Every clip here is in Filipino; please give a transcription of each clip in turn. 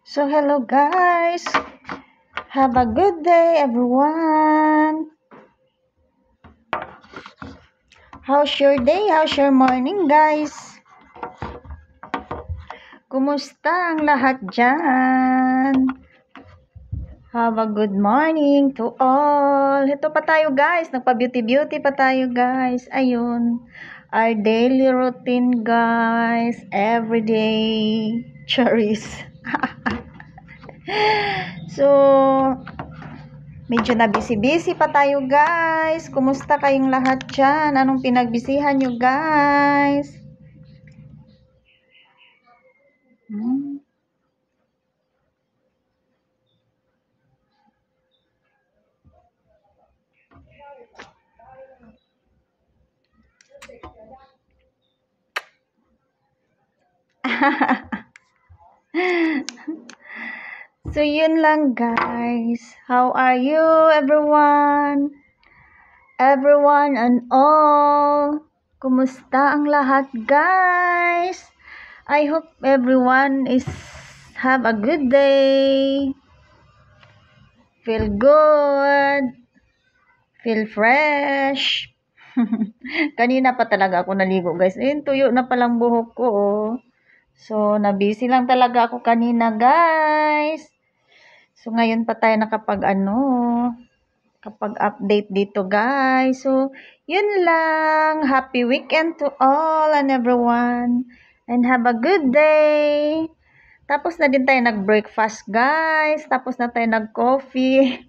So hello guys, have a good day everyone. How's your day? How's your morning guys? Kumusta ang lahat dyan? Have a good morning to all. Ito pa tayo guys, nagpa-beauty pa tayo guys. Ayun, our daily routine guys, everyday cherries. So, medyo na busy pa tayo guys. Kumusta kayong lahat dyan? Anong pinagbisihan nyo guys? So, yun lang guys. How are you everyone? Everyone and all. Kumusta ang lahat guys? I hope everyone is have a good day. Feel good. Feel fresh. Kanina pa talaga ako naligo guys. Ayun, tuyo na palang buhok ko. Oh. So, na-busy lang talaga ako kanina guys. So, ngayon pa tayo kapag update dito guys. So, yun lang. Happy weekend to all and everyone. And have a good day. Tapos na din tayo nag-breakfast guys. Tapos na tayo nag-coffee.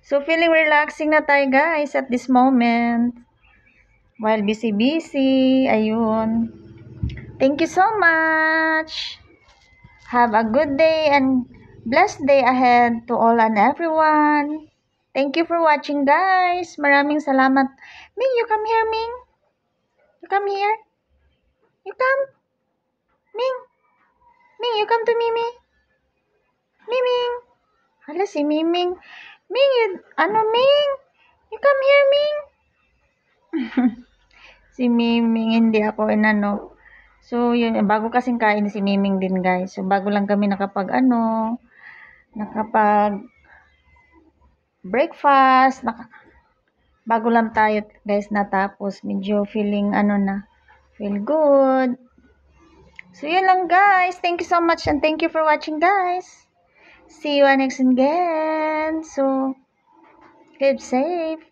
So, feeling relaxing na tayo guys at this moment. While busy. Ayun. Thank you so much. Have a good day and blessed day ahead to all and everyone. Thank you for watching guys. Maraming salamat. Ming, you come here, Ming. You come here. You come. Ming. Ming, you come to Mimi. Miming. Hala si Miming. Ming, Ming? You come here, Ming. Si Miming, hindi ako inano. So, yun, bago kasing kain si Miming din, guys. So, bago lang kami nakapag breakfast, bago lang tayo, guys, natapos. Medyo feeling, feel good. So, yun lang, guys. Thank you so much and thank you for watching, guys. See you next again. So, keep safe.